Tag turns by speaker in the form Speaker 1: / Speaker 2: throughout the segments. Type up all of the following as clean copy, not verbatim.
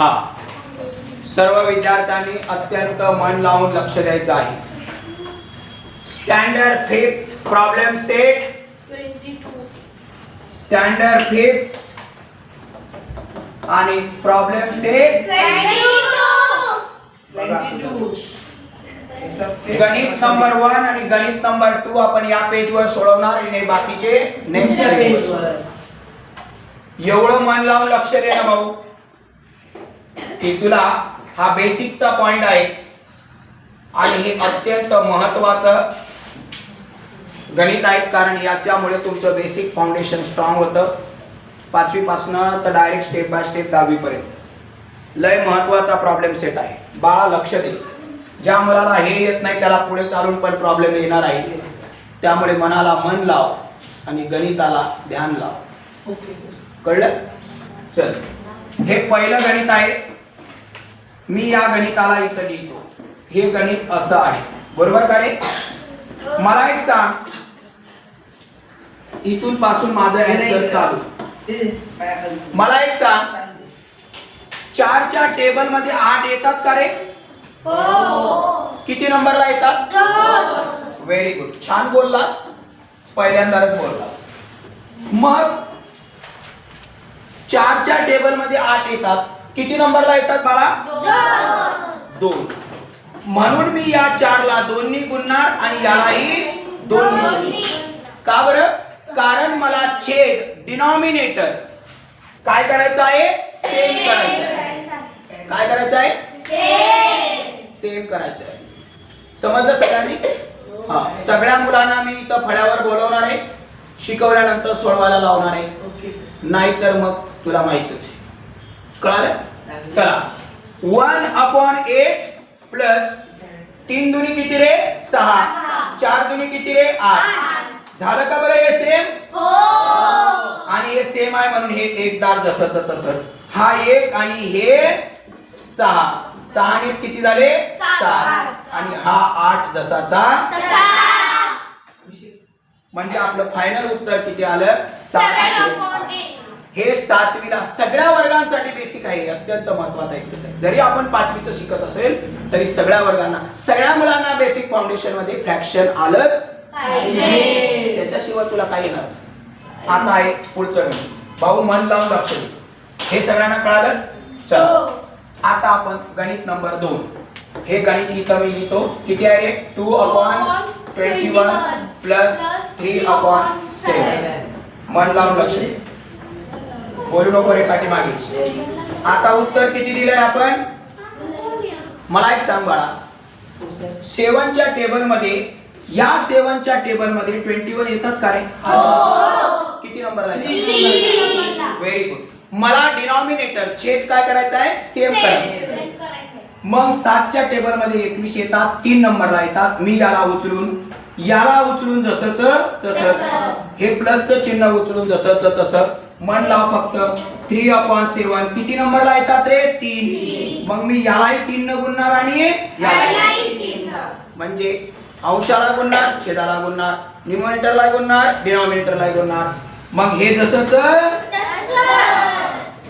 Speaker 1: हा सर्व विद्यार्थ्यांनी अत्यंत मन लावून लक्ष द्यायचं आहे. Standard fifth problem set
Speaker 2: 22.
Speaker 1: Standard fifth आणि प्रॉब्लेम सेट
Speaker 2: 22.
Speaker 1: गणित नंबर 1 आणि गणित नंबर 2 आपण या पेजवर सोडवणार आणि बाकीचे नेक्स्ट पेजवर. एवढं मन लावून लक्ष दे ना भाऊ की तुला हा बेसिकचा पॉइंट आहे आणि हे अत्यंत महत्त्वाचं गणित आहे, कारण याच्यामुळे तुमचं बेसिक फाउंडेशन स्ट्रॉंग होतं. 5वी पासून तर डायरेक्ट स्टेप बाय स्टेप 10वी पर्यंत लय महत्त्वाचा प्रॉब्लेम सेट आहे. बाळा लक्ष दे. ज्या मुलाला हे येत नाही त्याला पुढे चालून पण प्रॉब्लेम येणार आहे. त्यामुळे मनाला मन लाव आणि गणिताला ध्यान लाव.
Speaker 2: Okay sir.
Speaker 1: कळलं? चल, हे पहिलं गणित आहे. मी या गणिताला इथं लिहितो. हे गणित असं आहे, बरोबर का रे? मला एक सांग, इथून पासून माझं आन्सर चालू. मला एक सांग, 4च्या टेबल मध्ये 8 येतात का रे? किती नंबरला येतात? व्हेरी गुड, छान बोललास, पहिल्यांदाच बोललास. मग 4च्या टेबल मध्ये 8 येतात, किती नंबरला येतात बाळा? 2. म्हणून मी या 4ला 2 नी गुणणार आणि यालाही 2 नी. का बरं? कारण मला छेद डिनॉमिनेटर काय करायचं आहे? सेम करायचं आहे. काय करायचं आहे? सेम करायचं आहे. समजलं सगळ्यांनी? हा, सगळ्या मुलांना मी इथं फळ्यावर बोलवणार आहे, शिकवल्यानंतर सोडवायला लावणार आहे.
Speaker 2: Okay sir.
Speaker 1: नाहीतर मग तुला माहितच आहे. कळालं? चला, 1/8 प्लस 3 दुनी किती रे? 6. 4 दुनी किती रे? 8. झालं का बरं हे सेम? आणि हे सेम आहे म्हणून हे एकदार जसंच तसंच. हा 1 आणि हे 6. 6 ने किती झाले? 7. आणि हा 8 जसाचा. म्हणजे आपलं फायनल उत्तर किती आलं? 708. हे 7वीला सगळ्या वर्गांसाठी बेसिक आहे. अत्यंत महत्वाचा एक्सरसाइज. जरी आपण 5वीचं शिकत असेल तरी सगळ्या वर्गांना, सगळ्या मुलांना बेसिक फाउंडेशन मध्ये फ्रॅक्शन आलंच पाहिजे. त्याच्याशिवाय तुला काय येणारच. आता आहे पुढचं गणित. भाऊ मन लावून लक्ष दे. हे सगळ्यांना कळालं? चला, आता आपण गणित नंबर 2. हे गणित इथं मी लिहितो. किती आहे रे? 2/21 प्लस 3/7. मन लावून लक्ष दे. बोलू नको रे पाठीमागे. आता उत्तर किती दिलंय आपण? मला एक सांग बाळा, 7च्या टेबल मध्ये, या 7च्या टेबल मध्ये 21 येतात का रे? किती नंबरला येतात? Very good. मला डिनॉमिनेटर छेद काय करायचा आहे? सेम करायचं. मग 7च्या टेबल मध्ये 21 येतात, 3 नंबरला येतात. मी याला उचलून जसंच तसंच, हे प्लसचं चिन्ह उचलून जसंच तसं. मन लाव फक्त. 3/7 किती नंबरला येतात रे? 3. मग मी यालाही 3 न गुणणार आणि यालाही 3. म्हणजे अंशाला गुणणार, छेदाला गुणणार, न्यूमरेटरला गुणणार, डिनॉमिनेटरला गुणणार. मग हे जसंच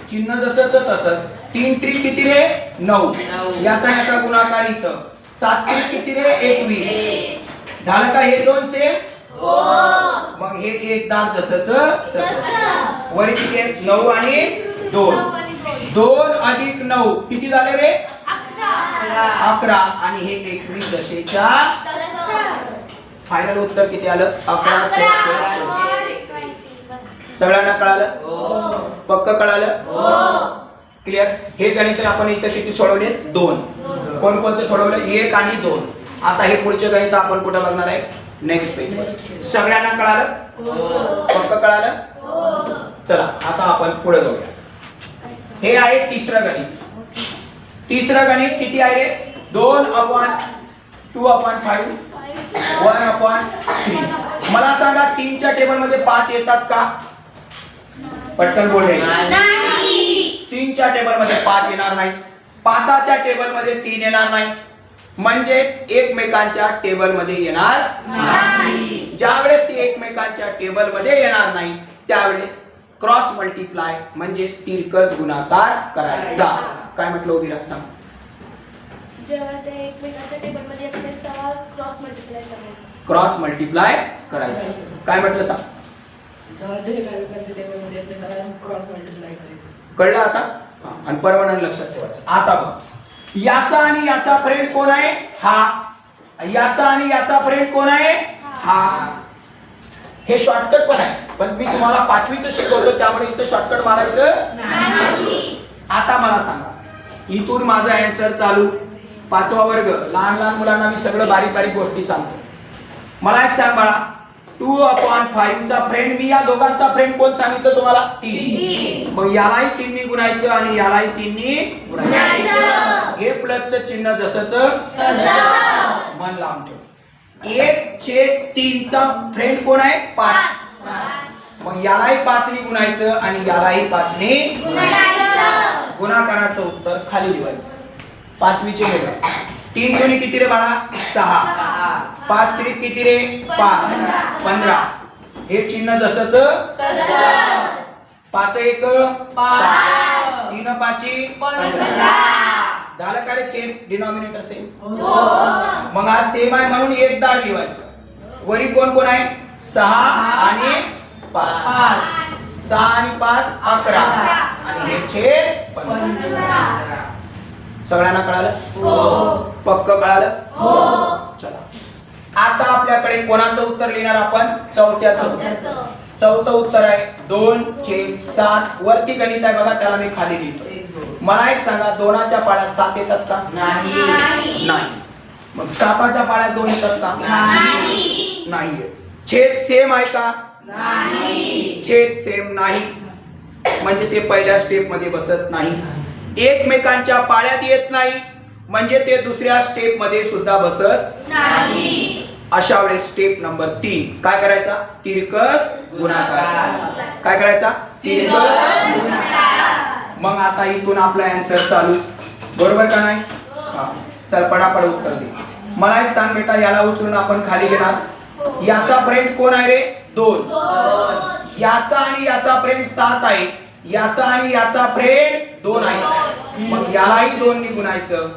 Speaker 1: चिन्ह जसंच तसंच. 3 3 किती रे? 9. याचा गुणाकार इथं. 7 3 किती रे? 21. झालं का हे 2 सेम? मग हे एकदार जसंच तसंच. वर किती आहे? 9 आणि 2. 2 अधिक 9 किती झाले रे? 11. आणि हे 21 जसेच्या. फायनल उत्तर किती आलं? 11. सगळ्यांना कळालं? पक्क कळालं? क्लिअर? हे गणित आपण इथं किती सोडवले? 2. कोणकोणते सोडवले? 1 आणि 2. आता हे पुढचे गणित आपण कुठे बघणार आहे? Next page. सगळ्यांना कळालं? पक्क कळालं? चला, आता आपण पुढे जाऊया. हे आहे तिसरं गणित. तिसरं गणित किती आहे रे? 2/2/5 1/3. मला सांगा 3च्या टेबल मध्ये 5 येतात का? पटकन बोल रे. 3च्या टेबल मध्ये 5 येणार नाही. 5च्या टेबल मध्ये 3 येणार नाही. म्हणजेच एकमेकांच्या टेबल मध्ये येणार नाही. ज्यावेळेस ती एकमेकांच्या टेबल मध्ये येणार नाही त्यावेळेस क्रॉस मल्टिप्लाय म्हणजे तिरकस गुणाकार करायचा. काय म्हटलं उभी राहा सांग.
Speaker 2: जेव्हा ते एकमेकांच्या टेबलमध्ये असतात तेव्हा क्रॉस मल्टिप्लाय करायचं.
Speaker 1: क्रॉस मल्टिप्लाय करायचं. काय म्हटलं सांग.
Speaker 3: जेव्हा ते एकामेकांच्या टेबलमध्ये येते त्याला क्रॉस मल्टिप्लाय करायचं.
Speaker 1: कळलं आता. आणि परमानंट लक्षात ठेवायचं. आता बघ याचा आणि याचा फ्रेंड कोण आहे हा. याचा आणि याचा फ्रेंड कोण आहे हा. हे शॉर्टकट पण आहे पण मी तुम्हाला 5वीचं शिकवतो त्यामुळे इथं शॉर्टकट मारायचं नाही. आता मला सांगा इथून माझा आन्सर चालू 5वा वर्ग लहान लहान मुलांना मी सगळं बारीक बारीक गोष्टी सांगतो. मला एक सांग बाळा 2/5 चा फ्रेंड मी या दोघांचा फ्रेंड कोण सांगितलं तुम्हाला 3. मग यालाही 3 नी गुणायचं आणि यालाही 3 नी गुणायचं. हे प्लसचं चिन्ह जसंच मन लावून ठेव. 1/3 चा फ्रेंड कोण आहे 5. मग यालाही 5 नी गुणायचं आणि यालाही 5 नी गुणायचं. गुणाकाराचं उत्तर खाली लिहायचं. 5वीचे वेगळं. 3 दुनी किती रे बाळा 6. 5 त्रिक किती रे 15. हे चिन्ह जसंच 5 1 5 3 5 झालं का रे चेक. Denominator same. मग हा सेम आहे म्हणून एक दार लिहायचं. वरी कोण कोण आहे 6 आणि 5. 6 आणि 5 11 आणि हे छेद 15. सगळ्यांना कळालं पक्क कळालं. चला आता आपल्याकडे कोणाचं उत्तर लिहिणार आपण चौथ्याचं. चौथं उत्तर आहे 2/7. वरती गणित आहे बघा त्याला मी खाली लिहितो. मला एक सांगा 2च्या पाड्यात 7 येतात का नाही. मग 7च्या पाड्यात 2 येतात का नाही. छेद सेम आहे का नाही. छेद सेम नाही म्हणजे ते पहिल्या स्टेप मध्ये बसत नाही. एकमेकांच्या पाड्यात येत नाही म्हणजे ते दुसऱ्या स्टेप मध्ये सुद्धा बसत नाही. अशा वेळेस स्टेप नंबर 3 काय करायचा तिरकस गुणाकार. काय करायचा तिरकस गुणाकार. मग आता इथून आपला आन्सर चालू बरोबर का नाही. चल पटापट उत्तर दे. मला एक सांग बेटा याला उचलून आपण खाली घेणार. याचा फ्रेंड कोण आहे रे 2. याचा आणि याचा फ्रेंड 7 आहे. याचा आणि याचा फ्रेंड 2 आहे. मग यालाही 2 नी गुणायचं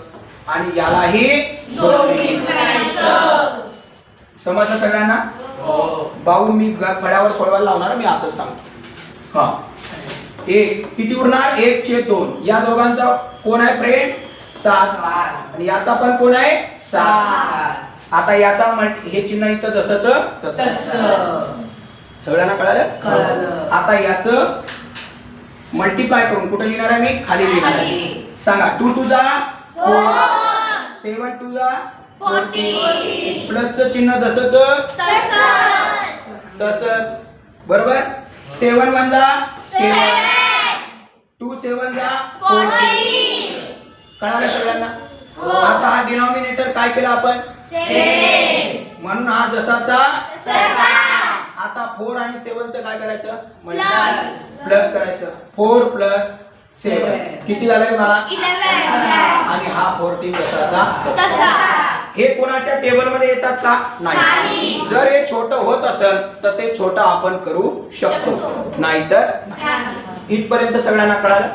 Speaker 1: आणि यालाही 2 नी गुणायचं. समजलं सगळ्यांना. भाऊ मी फळ्यावर सोडवायला लावणार मी आताच सांगतो. हा एक किती उरणार 1/2. या दोघांचा कोण आहे फ्रेंड 7 आणि याचा पण कोण आहे 7. आता याचा हे चिन्ह इथं जसंच तसं. सगळ्यांना कळालं. आता याचं मल्टिप्लाय करून कुठे लिहिणार आहे मी खाली लिहिणार आहे. सांगा 2 2 जा 7 2 जा 14. प्लसचं चिन्ह जसंच तसंच बरोबर. 7 1 जा 7 2 7 जा 14. कळालं सगळ्यांना. आता हा डिनॉमिनेटर काय केला आपण म्हणून हा जसाचा आता 4 आणि 7 चं काय करायचं प्लस करायचं. 4 + 7 किती झालं रे मला
Speaker 2: 11.
Speaker 1: आणि हा 14 जसाचा. हे कोणाच्या टेबल मध्ये येतात का नाही. जर हे छोटं होत असेल तर ते छोटं आपण करू शकतो नाहीतर इथपर्यंत सगळ्यांना कळालं.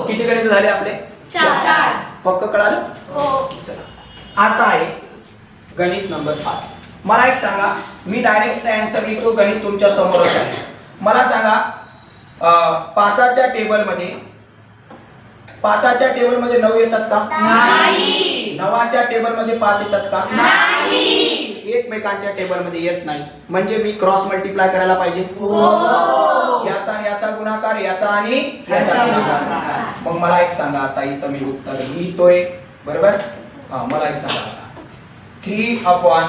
Speaker 1: किती गणित झाले आपले 4. पक्क कळालं. चला आता आहे गणित नंबर 5. मला एक सांगा मी डायरेक्ट आन्सर लिहितो. गणित तुमच्या समोरच आहे. मला सांगा 5च्या टेबलमध्ये 9 येतात का नाही. 9च्या टेबलमध्ये 5 येतात का नाही. एकमेकांच्या टेबलमध्ये येत नाही म्हणजे मी क्रॉस मल्टिप्लाय करायला पाहिजे. याचा आणि याचा गुणाकार याचा आणि याचा गुणाकार. मग मला एक सांगा आता इथं मी उत्तर लिहितोय बरोबर. मला एक सांगा 3/,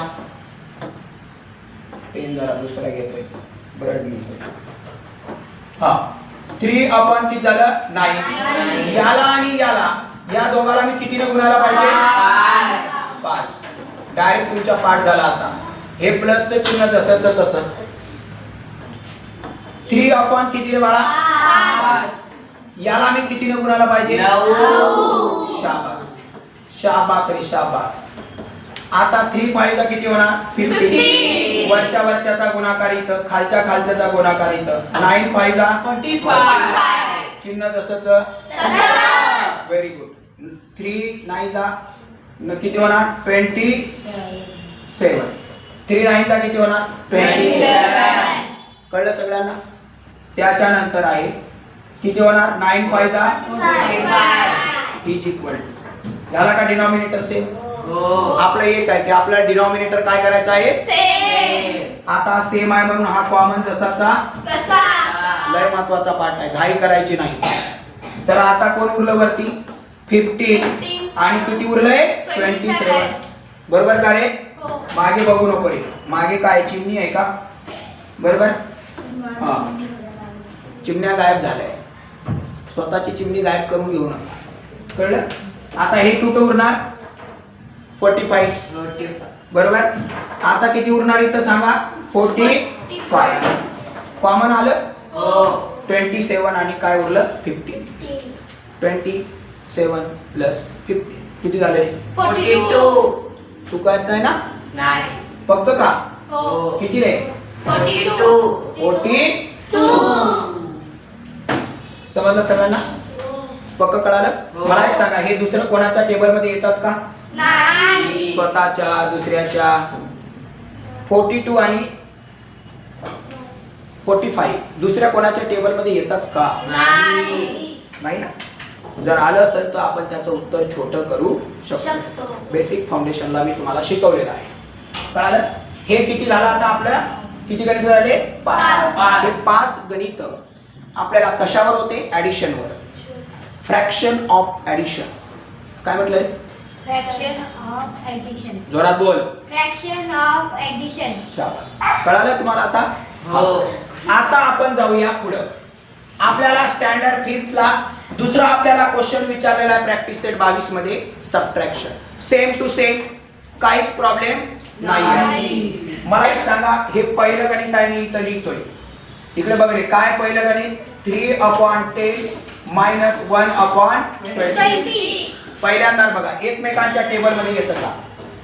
Speaker 1: पेन जरा दुसरा घेतोय ब्रड लिहितोय. 3/, किती झालं 9. याला आणि याला या दोघाला मी कितीने गुणायला पाहिजे 5. डायरेक्ट तुमचा पाठ झाला. आता हे प्लसचं चिन्ह जसंच तसंच. 3/, किती रे बाळा 5. याला मी कितीने गुणायला पाहिजे 9. शाबास शाबास रे शाबास. आता 3/5 किती होणार 50. वरच्या वरच्याचा गुणाकार इथं खालच्या खालच्याचा गुणाकार इथं. 9/5 45. चिन्ह जसंच व्हेरी गुड. 3 9 किती होणार 27. 3 9 किती होणार
Speaker 3: 27.
Speaker 1: कळलं सगळ्यांना. त्याच्यानंतर आहे किती होणार 9 5 इज इक्वल टू. झाला का डिनॉमिनेटर सेम. आपलं एक आहे की आपल्याला डिनॉमिनेटर काय करायचं आहे. आता सेम आहे म्हणून हा कॉमन जसाचा लय महत्वाचा पार्ट आहे. घाई करायची नाही. चला आता कोण उरलं वरती 15 आणि किती उरलंय 27. बरोबर का रे. मागे बघू नको रे. मागे काय चिमणी आहे का. बरोबर. हा चिमण्या गायब झाल्या. स्वतःची चिमणी गायब करून घेऊ नका. कळलं. आता हे कुठं उरणार 45. बरोबर. आता किती उरणार इथं सांगा 45. कॉमन आलं 27 आणि काय उरलं 15. 27 प्लस 15 किती झाले
Speaker 2: 42.
Speaker 1: चुकायत नाही ना.
Speaker 3: नाही.
Speaker 1: फक्त का
Speaker 2: हो.
Speaker 1: किती रे 42. समजलं सगळ्यांना. पक्क कळालं. मला एक सांगा हे दुसरं कोणाच्या टेबल मध्ये येतात का. स्वतःच्या दुसऱ्याच्या 42 आणि 45 दुसऱ्या कोणाच्या टेबल मध्ये येतात का. नाही ना. जर आलं असेल तर आपण त्याचं उत्तर छोटं करू शकतो. बेसिक फाउंडेशनला मी तुम्हाला शिकवलेलं आहे. कळालं. हे किती झालं आता आपल्या किती गणित झाले 5. हे 5 गणित आपल्याला कशावर होते ऍडिशनवर. Fraction of addition. काय म्हटलं रे
Speaker 4: फ्रॅक्शन ऑफ ऍडिशन.
Speaker 1: जोरात बोल.
Speaker 4: Fraction of addition.
Speaker 1: शाबास. कळालं तुम्हाला आता. आता आपण जाऊया पुढं. आपल्याला स्टँडर्ड 5th ला दुसरा आपल्याला क्वेश्चन विचारलेला आहे प्रॅक्टिस सेट 22 मध्ये सबट्रॅक्शन. सेम टू सेम काहीच प्रॉब्लेम नाही. मला एक सांगा हे पहिलं गणित आहे मी इथं लिहितोय. इकडे बघ रे काय पहिलं गणित 3/10 मायनस 1/20. पहिल्यांदा बघा एकमेकांच्या टेबल मध्ये येतं का.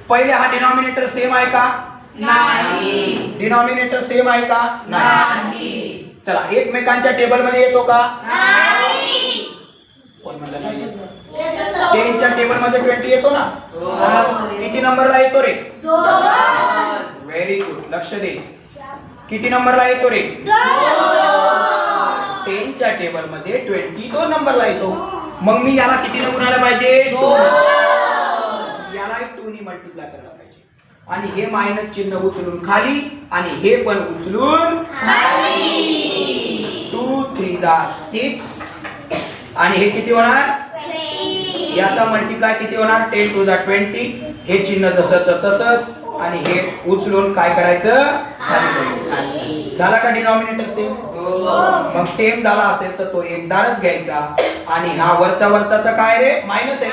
Speaker 1: पहिले हा डिनॉमिनेटर सेम आहे का
Speaker 3: नाही.
Speaker 1: डिनॉमिनेटर सेम आहे का
Speaker 3: नाही.
Speaker 1: चला एकमेकांच्या टेबल मध्ये येतो का कोण म्हणलं नाही. 10 च्या टेबल मध्ये 20 येतो ना. किती नंबरला येतो रे व्हेरी गुड. लक्ष दे. किती नंबरला येतो रे 10 च्या टेबल मध्ये 20 2 नंबरला येतो. मग मी याला किती ने गुणायला पाहिजे 2. याला 2 ने मल्टिप्लाय करायला पाहिजे. आणि हे मायनस चिन्ह उचलून खाली आणि हे पण उचलून खाली. 2 3 6 आणि हे किती होणार याचा मल्टिप्लाय किती होणार 10 to the 20. हे चिन्ह जसंच तसंच आणि हे उचलून काय करायचं खाली करायचं. झाला का डिनॉमिनेटर सेम. मग सेम झाला असेल तर तो एकदाच घ्यायचा आणि हा वरचा वरचाचा काय रे मायनस आहे.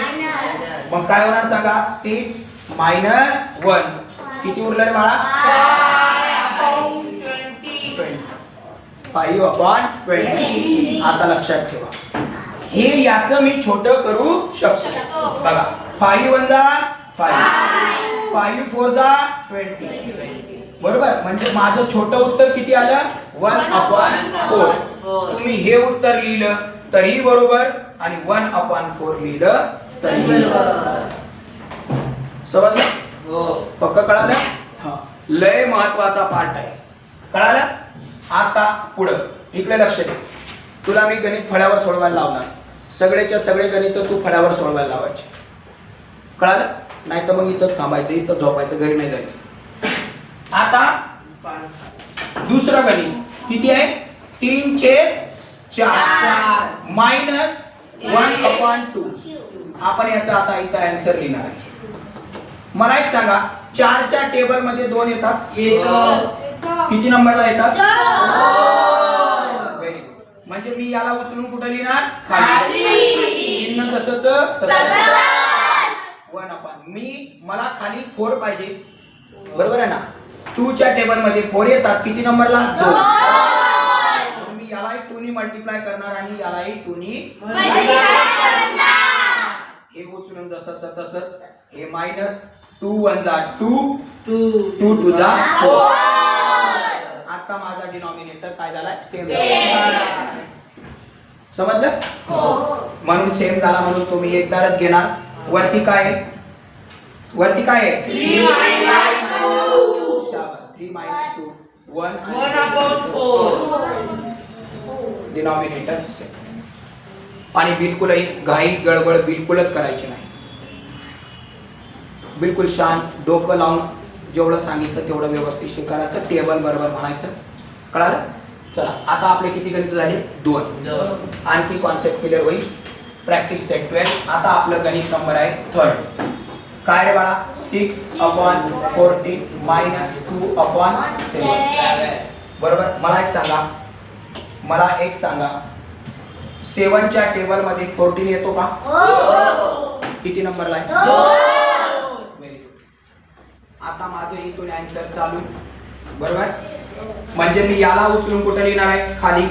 Speaker 1: मग काय होणार सांगा 6 - 1 किती उरलं रे बाळा 5/20. आता लक्षात ठेवा हे याचं मी छोटं करू शकतो. बघा 5 1 जा 5 5 4 जा 20. बरोबर. म्हणजे माझं छोटं उत्तर किती आलं 1/4. तुम्ही हे उत्तर लिहिलं तरी बरोबर आणि 1/4 लिहिलं तरी बरोबर. समजलं. पक्क कळालं. लय महत्वाचा पार्ट आहे. कळालं. आता पुढं इकडे लक्ष दे. तुला मी गणित फळ्यावर सोडवायला लावणार. सगळेच्या सगळे गणित तू फळ्यावर सोडवायला लावायचे. कळालं. नाही तर मग इथंच थांबायचं इथं झोपायचं घरी नाही जायचं. आता दुसरं गणित किती आहे 3/4 मायनस 1/2. आपण याचा आता इथं आन्सर लिहिणार आहे. मला एक सांगा 4 च्या टेबल मध्ये 2 येतात किती नंबरला येतात व्हेरी गुड. म्हणजे मी याला उचलून कुठे लिहिणार खाली. चिन्ह तसंच 1/. मला खाली 4 पाहिजे. बरोबर आहे ना. 2 च्या टेबल मध्ये 4 येतात किती नंबरला 2. मी याला 2 ने मल्टिप्लाय करणार आणि याला 2 ने हे उचलून जसंच तसंच हे मायनस 2 1 जा 2 2 2 जा 4. आता माझा डिनॉमिनेटर काय झाला सेम. समजलं? म्हणून सेम झाला म्हणून तुम्ही एकदाच घेणार. वरती काय आहे? वरती काय आहे?
Speaker 3: 3 minus 2.
Speaker 1: शाबास. 3 minus 2 1
Speaker 3: 1/4.
Speaker 1: Denominator same. आणि बिलकुलही घाई गडबड बिलकुलच करायची नाही. बिलकुल शांत डोकं लावून जेवढं सांगितलं तेवढं व्यवस्थित करायचं. टेबल बरोबर म्हणायचं. कळालं? चला आता आपले किती गणित झाले? 2. आणखी कॉन्सेप्ट क्लिअर होईल. Practice set 12. आता आपलं गणित नंबर आहे 3. काय रे बाळा? 6/14 minus 2/7. बरोबर. मला एक सांगा 7च्या टेबल मध्ये 14 येतो का? किती नंबरला आहे?
Speaker 3: 2.
Speaker 1: Very good. आता माझं इथून आन्सर चालू. बरोबर. म्हणजे मी याला उचलून कुठे लिहिणार आहे? खाली.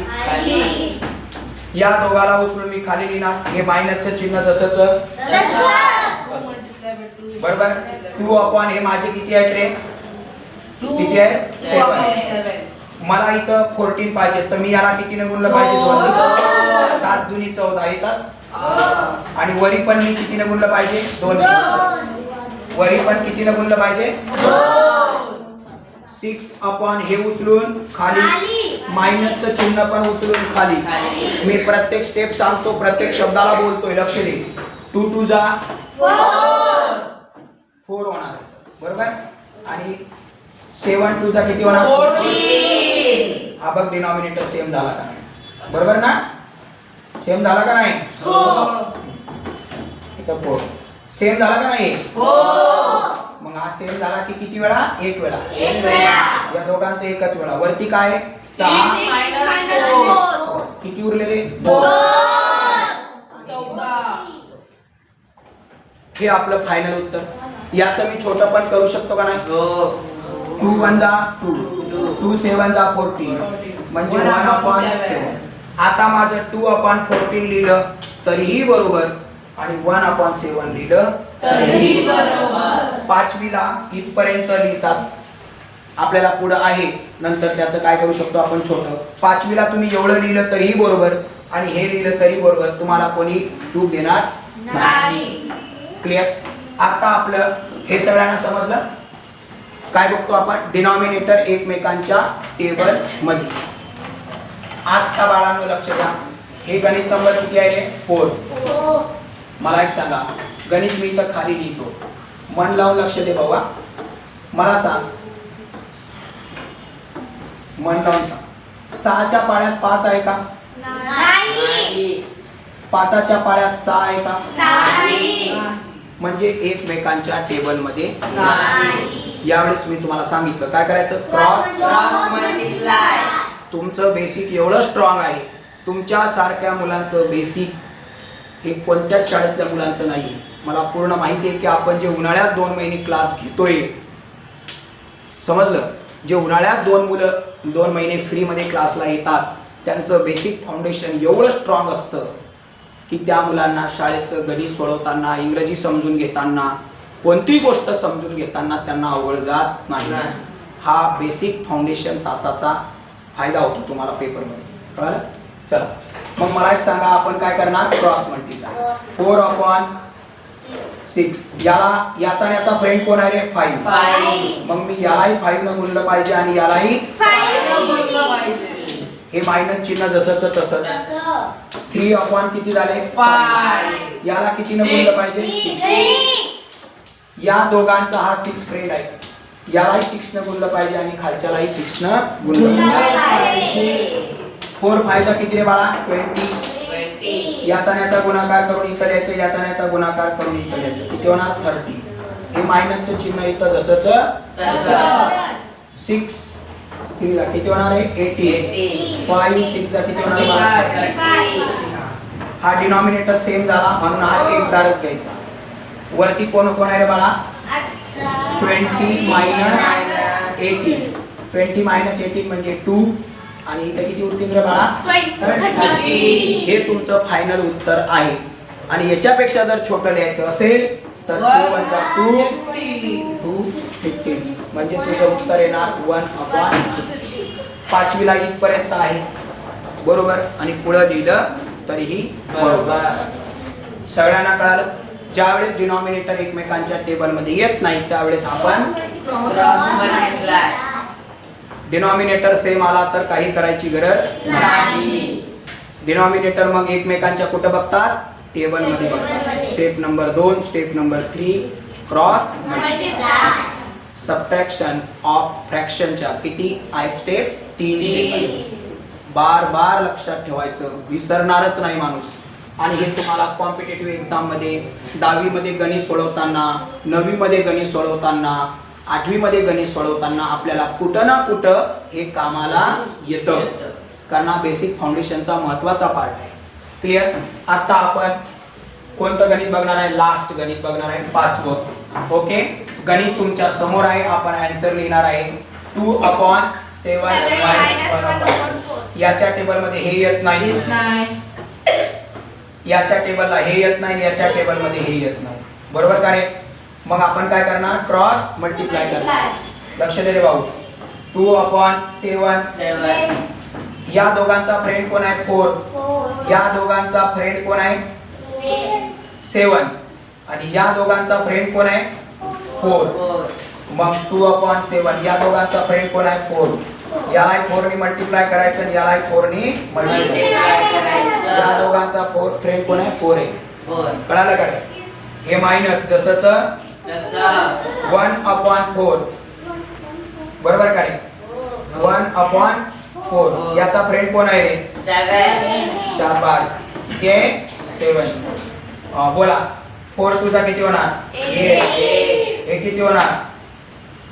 Speaker 1: या दोघाला उचलून मी खाली लिहिणार. हे मायनसचं चिन्ह जसंच. बरोबर. 2 हे माझे किती आहेत रे? किती आहे? 7. मला इथं 14 पाहिजे तर मी याला कितीने गुणलं पाहिजे? 2. 7 दुनी 14 येतात. आणि वरी पण मी कितीने गुणलं पाहिजे? 2. वरी पण कितीने गुणलं पाहिजे? 6 हे उचलून खाली. मायनसचं चिन्ह पण उचलून खाली. मी प्रत्येक स्टेप सांगतो, प्रत्येक शब्दाला बोलतोय. लक्ष दे. 2 2 जा 4 होणार. बरोबर. आणि 7 2 जा किती होणार?
Speaker 3: 14.
Speaker 1: हा बघ डिनॉमिनेटर सेम झाला का? बरोबर ना? सेम झाला का नाही? इथं 4 सेम झाला का नाही? मग हा सेम झाला की किती वेळा? एक वेळा. या दोघांचं एकच वेळा. वरती काय? 6
Speaker 3: minus 4.
Speaker 1: किती उरले रे? 2.
Speaker 3: 14.
Speaker 1: हे आपलं फायनल उत्तर. याचं मी छोटं पण करू शकतो का नाही? 2 1 जा 2 2 7 जा 14 म्हणजे 1/7. आता माझं 2/14 लिहिलं तरीही बरोबर आणि 1/7 लिहिलं
Speaker 3: तरीही बरोबर.
Speaker 1: 5वीला इथपर्यंत लिहितात. आपल्याला पुढं आहे नंतर त्याचं काय करू शकतो आपण छोटं. 5वीला तुम्ही एवढं लिहिलं तरीही बरोबर आणि हे लिहिलं तरी बरोबर. तुम्हाला कोणी चूक देणार
Speaker 3: नाही.
Speaker 1: क्लिअर. आता आपलं हे सगळ्यांना समजलं. काय बघतो आपण? डिनॉमिनेटर एकमेकांच्या टेबल मध्ये. आता बाळांनो लक्ष द्या. हे गणित नंबर किती आहे? 4. मला एक सांगा. गणित मी इथं खाली लिहितो. मन लावून लक्ष दे बाबा. मला सांग. मन लावून सांग. 6च्या पाळ्यात 5 आहे का? 5च्या पाळ्यात 6 आहे का? म्हणजे एकमेकांच्या टेबल मध्ये यावेळेस मी तुम्हाला सांगितलं काय करायचं?
Speaker 3: Cross multiply.
Speaker 1: तुमचं बेसिक एवढं स्ट्रॉंग आहे. तुमच्या सारख्या मुलांचं बेसिक हे कोणत्याच शाळेतल्या मुलांचं नाही. मला पूर्ण माहिती आहे की आपण जे उन्हाळ्यात 2 महिने क्लास घेतोय, समजलं? जे उन्हाळ्यात 2 महिने फ्रीमध्ये क्लासला येतात त्यांचं बेसिक फाउंडेशन एवढं स्ट्रॉंग असतं की त्या मुलांना शाळेचं गणित सोडवताना, इंग्रजी समजून घेताना, कोणतीही गोष्ट समजून घेताना त्यांना अवघड जात नाही. हा बेसिक फाउंडेशन तासाचा फायदा होतो तुम्हाला पेपरमध्ये. कळालं? चला मग मला एक सांगा. आपण काय करणार? Cross multiply. 4/6. याचा आणि याचा फ्रेंड कोण आहे रे? 5. मग मी यालाही 5 न गुणलं पाहिजे आणि यालाही. हे मायनस चिन्ह जसंच तसंच. 3 किती झाले? 5. याला किती न गुणलं पाहिजे? 6. या दोघांचा हा 6 फ्रेंड आहे. यालाही 6 न गुणलं पाहिजे आणि खालच्यालाही 6 न गुणलं पाहिजे. 4 5 किती रे बाळा? 20. याचा याचा गुणाकार करून इथं द्यायचं, याचा याचा गुणाकार करून इथं द्यायचं. किती होणार? 30. हे मायनसचं चिन्ह इथं जसंच 6 किती होणार आहे? 80. 5 6 चा किती होणार? 30. हा डिनॉमिनेटर सेम झाला म्हणून हा एक दारच घ्यायचा. वरती कोण कोण आहे रे बाळा? 20 - 18. 20 - 18 म्हणजे 2 आणि इथे किती उरतील रे बाळा? 30. हे तुमचं फायनल उत्तर आहे. आणि याच्यापेक्षा जर छोटं लिहायचं असेल तर 2 1 जा 2 215 म्हणजे तुझं उत्तर येणार 1/50. 5वीला इथपर्यंत आहे बरोबर आणि पुढे लिहिलं तरीही बरोबर. सगळ्यांना कळालं? ज्यावेळेस डिनॉमिनेटर एकमेकांच्या टेबलमध्ये येत नाही त्यावेळेस आपण डिनॉमिनेटर सेम आला तर काही करायची गरज नाही. डिनॉमिनेटर मग एकमेकांच्या कुठं बघतात? टेबलमध्ये बघतात. Step number 2, step number 3 cross subtraction of फ्रॅक्शनच्या किती आहेत स्टेप? 3 स्टेप. बार लक्षात ठेवायचं, विसरणारच नाही माणूस. आणि हे तुम्हाला कॉम्पिटेटिव्ह एक्झाम मध्ये 10वी मध्ये गणित सोडवताना, 9वी मध्ये गणित सोडवताना, 8वी मध्ये गणित सोडवताना आपल्याला कुठं ना कुठं हे कामाला येतं, कारण हा बेसिक फाउंडेशनचा महत्वाचा पार्ट आहे. क्लिअर? आता आपण कोणतं गणित बघणार आहे? लास्ट गणित बघणार आहे, 5वं. ओके, गणित तुमच्या समोर आहे. आपण आन्सर लिहिणार आहे 2/7 -1/4. याच्या टेबल मध्ये हे येत नाही, याच्या टेबलला हे येत नाही, याच्या टेबल मध्ये हे येत नाही. बरोबर का रे? मग आपण काय करणार? क्रॉस मल्टिप्लाय करणार. लक्ष दे रे भाऊ. 2/7. या दोघांचा फ्रेंड कोण आहे? 4. या दोघांचा फ्रेंड कोण आहे? 7. आणि या दोघांचा फ्रेंड कोण आहे? 4. मग 2/7. या दोघांचा फ्रेंड कोण आहे? 4. याला 4 ने मल्टिप्लाय करायचं आणि याला 4 ने मल्टिप्लाय करायचं. या दोघांचा फ्रेंड कोण आहे? 4 आहे. कळालं का रे? हे मायनस जसंच 1/4. बरोबर का रे? 1/4. याचा फ्रेंड कोण आहे रे? 7. हे 7. बोला 4 टूचा किती होणार? 8. हे किती होणार?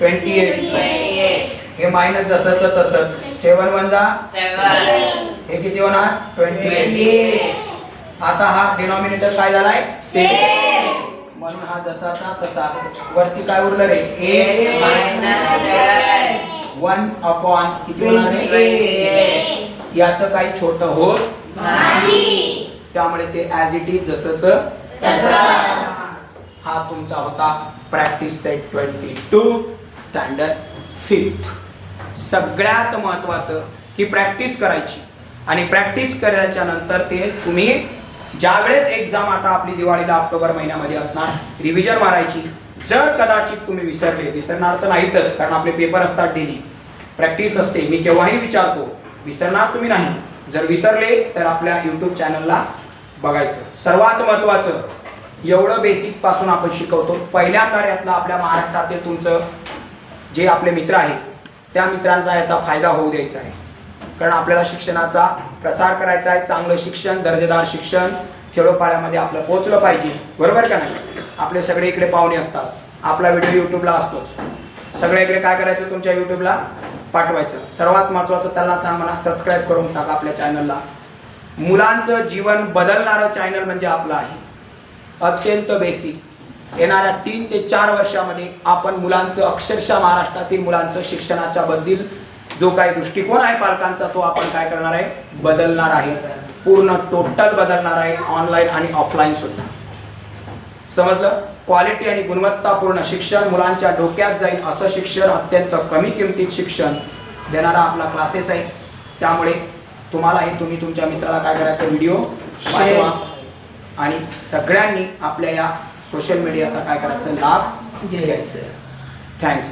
Speaker 1: 28. हे मायनस जसंच तसंच. 7 1 जा 7. हे किती होणार? 28. आता हा डिनॉमिनेटर काय झालाय? सेम. म्हणून हा जसाचा तसा. वरती काय उरलं रे? 8 - 1 किती होणार रे? याचं काही छोटं होत नाही, त्यामुळे ते ॲज इट इज जसंच तसं. हा तुमचा होता प्रॅक्टिस सेट 22 स्टँडर्ड 5th. सगळ्यात महत्त्वाचं की प्रॅक्टिस करायची, आणि प्रॅक्टिस करायच्या नंतर ते तुम्ही ज्यावेळेस एक्झाम आता आपली दिवाळीला ऑक्टोबर महिन्यामध्ये असणार, रिव्हिजन मारायची. जर कदाचित तुम्ही विसरणार तर नाहीतच, कारण आपले पेपर असतात डेली, प्रॅक्टिस असते. मी केव्हाही विचारतो, विसरणार तुम्ही नाही. जर विसरले तर आपल्या यूट्यूब चॅनलला बघायचं. सर्वात महत्त्वाचं एवढं बेसिक पासून आपण शिकवतो. पहिल्यांदा यातलं आपल्या महाराष्ट्रातील तुमचं जे आपले मित्र आहेत त्या मित्रांचा याचा फायदा होऊ द्यायचा आहे, कारण आपल्याला शिक्षणाचा प्रसार करायचा आहे. चांगलं शिक्षण, दर्जेदार शिक्षण खेडोपाड्यामध्ये आपलं पोहोचलं पाहिजे. बरोबर का नाही? आपले सगळे इकडे पाहुणे असतात, आपला व्हिडिओ यूट्यूबला असतोच, सगळ्या इकडे काय करायचं? तुमच्या यूट्यूबला पाठवायचं. सर्वात महत्त्वाचं त्यांना सांग म्हणा सबस्क्राईब करून टाका आपल्या चॅनलला. मुलांचं जीवन बदलणारं चॅनल म्हणजे आपलं आहे. अत्यंत बेसिक. येणाऱ्या 3 ते 4 वर्षामध्ये आपण मुलांचं अक्षरशः महाराष्ट्रातील मुलांचं शिक्षणाच्या बद्दल जो काही दृष्टिकोन आहे पालकांचा तो आपण काय करणार आहे? बदलणार आहे. पूर्ण टोटल बदलणार आहे, ऑनलाईन आणि ऑफलाईन सुद्धा. समजलं? क्वालिटी आणि गुणवत्तापूर्ण शिक्षण मुलांच्या डोक्यात जाईल असं शिक्षण, अत्यंत कमी किमतीत शिक्षण देणारा आपला क्लासेस आहे. त्यामुळे तुम्हालाही तुम्ही तुमच्या मित्राला काय करायचं? व्हिडिओ पाठवा आणि सगळ्यांनी आपल्या या सोशल मीडियाचा काय करायचं? लाभ घ्यायचा. थँक्स.